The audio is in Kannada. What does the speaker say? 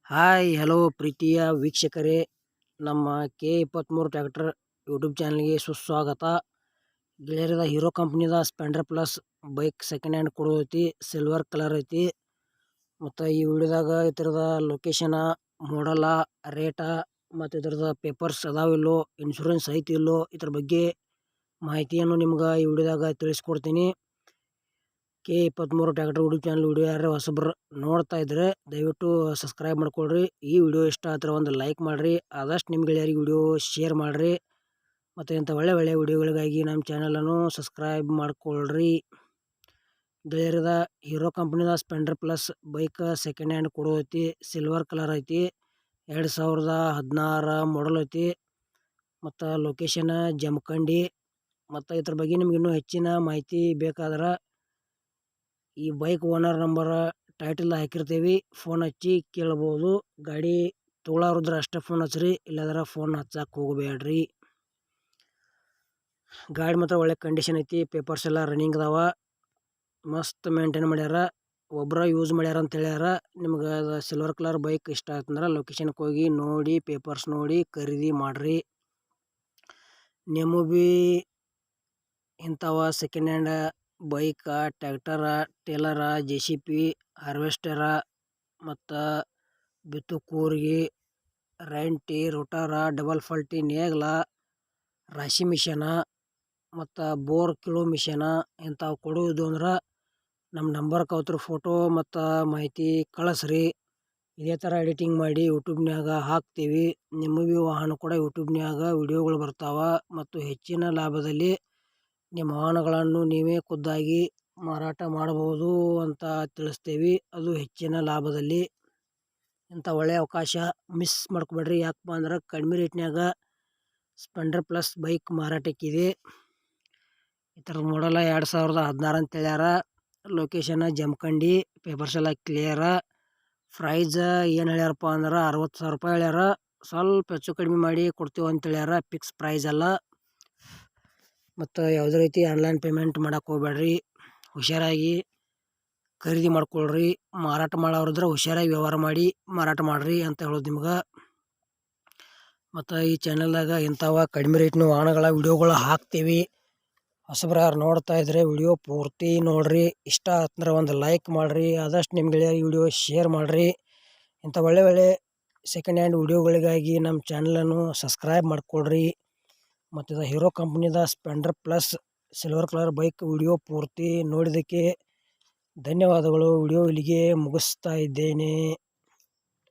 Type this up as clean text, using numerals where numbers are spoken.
ಹಾಯ್ ಹಲೋ ಪ್ರೀತಿಯ ವೀಕ್ಷಕರೇ, ನಮ್ಮ K23 ಟ್ರ್ಯಾಕ್ಟರ್ ಯೂಟ್ಯೂಬ್ ಚಾನಲ್ಗೆ ಸುಸ್ವಾಗತ. ಗೆಳೆಯರದ ಹೀರೋ ಕಂಪ್ನಿದ Splendor plus bike second hand ಕೊಡೋದೈತಿ. ಸಿಲ್ವರ್ ಕಲರ್ ಐತಿ. ಮತ್ತು ಈ ವಿಡಿಯೋದಾಗ ಇದರದ ಲೊಕೇಶನ, ಮಾಡಲ, ರೇಟ ಮತ್ತು ಇದರದ ಪೇಪರ್ಸ್ ಅದಾವಿಲ್ಲೋ, ಇನ್ಶೂರೆನ್ಸ್ ಐತಿ ಇಲ್ಲೋ, ಇದ್ರ ಬಗ್ಗೆ ಮಾಹಿತಿಯನ್ನು ನಿಮ್ಗೆ ಈ ವಿಡಿಯೋದಾಗ ತಿಳಿಸ್ಕೊಡ್ತೀನಿ. K23 tractor YouTube channel video ಯಾರು ಹೊಸಬ್ರು ನೋಡ್ತಾ ಇದ್ರೆ ದಯವಿಟ್ಟು ಸಬ್ಸ್ಕ್ರೈಬ್ ಮಾಡ್ಕೊಳ್ರಿ. ಈ ವಿಡಿಯೋ ಇಷ್ಟ ಆದ್ರೆ ಒಂದು ಲೈಕ್ ಮಾಡಿರಿ, ಆದಷ್ಟು ನಿಮ್ಮ ಗೆಳೆಯರಿಗೆ ವಿಡಿಯೋ ಶೇರ್ ಮಾಡಿರಿ. ಮತ್ತು ಇಂಥ ಒಳ್ಳೆ ವಿಡಿಯೋಗಳಿಗಾಗಿ ನಮ್ಮ ಚಾನಲನ್ನು ಸಬ್ಸ್ಕ್ರೈಬ್ ಮಾಡ್ಕೊಳ್ರಿ. ಗೆಳೆಯರದ ಹೀರೋ ಕಂಪ್ನಿದ Splendor plus bike second hand ಕೊಡೋದೈತಿ. ಸಿಲ್ವರ್ ಕಲರ್ ಐತಿ. 2016 ಮಾಡಲ್ ಐತಿ. ಮತ್ತು ಲೊಕೇಶನ್ ಜಮಖಂಡಿ. ಮತ್ತು ಇದ್ರ ಬಗ್ಗೆ ನಿಮ್ಗೆ ಇನ್ನೂ ಹೆಚ್ಚಿನ ಮಾಹಿತಿ ಬೇಕಾದ್ರೆ ಈ ಬೈಕ್ ಓನರ್ ನಂಬರ್ ಟೈಟಲ್ ಹಾಕಿರ್ತೀವಿ, ಫೋನ್ ಹಚ್ಚಿ ಕೇಳ್ಬೋದು. ಗಾಡಿ ತೊಗೊಳೋರಿದ್ರೆ ಅಷ್ಟೇ ಫೋನ್ ಹಚ್ಚಿರಿ, ಇಲ್ಲಾಂದ್ರೆ ಫೋನ್ ಹಚ್ಚಕ್ಕೆ ಹೋಗಬೇಡ್ರಿ. ಗಾಡಿ ಮಾತ್ರ ಒಳ್ಳೆ ಕಂಡೀಷನ್ ಐತಿ. ಪೇಪರ್ಸ್ ಎಲ್ಲ ರನ್ನಿಂಗ್ ಅದಾವ. ಮಸ್ತ್ ಮೇಂಟೈನ್ ಮಾಡ್ಯಾರ. ಒಬ್ಬರ ಯೂಸ್ ಮಾಡ್ಯಾರ ಅಂತ ಹೇಳ್ಯಾರ. ನಿಮ್ಗೆ ಸಿಲ್ವರ್ ಕಲರ್ ಬೈಕ್ ಇಷ್ಟ ಆಯ್ತಂದ್ರೆ ಲೊಕೇಶನ್ಗೆ ಹೋಗಿ ನೋಡಿ, ಪೇಪರ್ಸ್ ನೋಡಿ ಖರೀದಿ ಮಾಡಿರಿ. ನೀವು ಭೀ ಇಂಥವ ಸೆಕೆಂಡ್ ಹ್ಯಾಂಡ್ ಬೈಕ, ಟ್ರ್ಯಾಕ್ಟರ, ಟೇಲರ, JCB, ಹಾರ್ವೆಸ್ಟರ ಮತ್ತು ಬಿತ್ತು ಕೂರ್ಗಿ, ರೈಂಟಿ, ರೋಟಾರ, ಡಬಲ್ ಫಲ್ಟಿ, ನೇಗ್ಲ, ರಾಶಿ ಮಿಷನ ಮತ್ತು ಬೋರ್ ಕೀಳೋ ಮಿಷನ ಇಂಥವು ಕೊಡೋದು ಅಂದ್ರೆ ನಮ್ಮ ನಂಬರ್ಗೆ ಅವತ್ರ ಫೋಟೋ ಮತ್ತು ಮಾಹಿತಿ ಕಳಿಸ್ರಿ. ಇದೇ ಥರ ಎಡಿಟಿಂಗ್ ಮಾಡಿ ಯೂಟ್ಯೂಬ್ನ್ಯಾಗ ಹಾಕ್ತೀವಿ. ನಿಮ್ಮ ಭೀ ವಾಹನ ಕೂಡ ಯೂಟ್ಯೂಬ್ನ್ಯಾಗ ವಿಡಿಯೋಗಳು ಬರ್ತಾವೆ. ಮತ್ತು ಹೆಚ್ಚಿನ ಲಾಭದಲ್ಲಿ ನಿಮ್ಮ ವಾಹನಗಳನ್ನು ನೀವೇ ಖುದ್ದಾಗಿ ಮಾರಾಟ ಮಾಡಬಹುದು ಅಂತ ತಿಳಿಸ್ತೇವೆ. ಅದು ಹೆಚ್ಚಿನ ಲಾಭದಲ್ಲಿ. ಇಂಥ ಒಳ್ಳೆಯ ಅವಕಾಶ ಮಿಸ್ ಮಾಡ್ಕೊಬೇಡ್ರಿ. ಯಾಕಪ್ಪ ಅಂದ್ರೆ ಕಡಿಮೆ ರೇಟ್ನ್ಯಾಗ ಸ್ಪೆಂಡರ್ ಪ್ಲಸ್ ಬೈಕ್ ಮಾರಾಟಕ್ಕಿದೆ. ಈ ಥರದ ಮಾಡಲ್ಲ 2016 ಅಂತ ಹೇಳ್ಯಾರ. ಲೊಕೇಶನ್ ಜಮಖಂಡಿ. ಪೇಪರ್ಸ್ ಎಲ್ಲ ಕ್ಲಿಯರ. ಪ್ರೈಸ್ ಏನು ಹೇಳ್ಯಾರಪ್ಪ ಅಂದ್ರೆ 60,000 ರೂಪಾಯಿ ಹೇಳ್ಯಾರ. ಸ್ವಲ್ಪ ಹೆಚ್ಚು ಕಡಿಮೆ ಮಾಡಿ ಕೊಡ್ತೀವಿ ಅಂತ ಹೇಳ್ಯಾರ. ಫಿಕ್ಸ್ ಪ್ರೈಸ್ ಅಲ್ಲ. ಮತ್ತು ಯಾವುದೇ ರೀತಿ ಆನ್ಲೈನ್ ಪೇಮೆಂಟ್ ಮಾಡೋಕೆ ಹೋಗ್ಬೇಡ್ರಿ. ಹುಷಾರಾಗಿ ಖರೀದಿ ಮಾಡ್ಕೊಳ್ರಿ. ಮಾರಾಟ ಮಾಡೋರಿದ್ರೆ ಹುಷಾರಾಗಿ ವ್ಯವಹಾರ ಮಾಡಿ ಮಾರಾಟ ಮಾಡಿರಿ ಅಂತ ಹೇಳೋದು ನಿಮ್ಗೆ. ಮತ್ತು ಈ ಚಾನಲ್ದಾಗ ಇಂಥವ ಕಡಿಮೆ ರೇಟ್ನ ವಾಹನಗಳ ವಿಡಿಯೋಗಳು ಹಾಕ್ತೀವಿ. ಹೊಸಬ್ರು ಯಾರು ನೋಡ್ತಾ ಇದ್ರೆ ವಿಡಿಯೋ ಪೂರ್ತಿ ನೋಡ್ರಿ. ಇಷ್ಟ ಆತಂದ್ರೆ ಒಂದು ಲೈಕ್ ಮಾಡಿರಿ, ಆದಷ್ಟು ನಿಮ್ಮ ಗೆಳೆಯರಿಗೆ ವಿಡಿಯೋ ಶೇರ್ ಮಾಡಿರಿ. ಇಂಥ ಒಳ್ಳೆ ಸೆಕೆಂಡ್ ಹ್ಯಾಂಡ್ ವಿಡಿಯೋಗಳಿಗಾಗಿ ನಮ್ಮ ಚಾನಲನ್ನು ಸಬ್ಸ್ಕ್ರೈಬ್ ಮಾಡ್ಕೊಳ್ರಿ. ಮತ್ತು ಇದು ಹೀರೋ ಕಂಪ್ನಿದ Splendor plus silver colour bike video ಪೂರ್ತಿ ನೋಡಿದ್ದಕ್ಕೆ ಧನ್ಯವಾದಗಳು. ವಿಡಿಯೋ ಇಲ್ಲಿಗೆ ಮುಗಿಸ್ತಾ ಇದ್ದೇನೆ.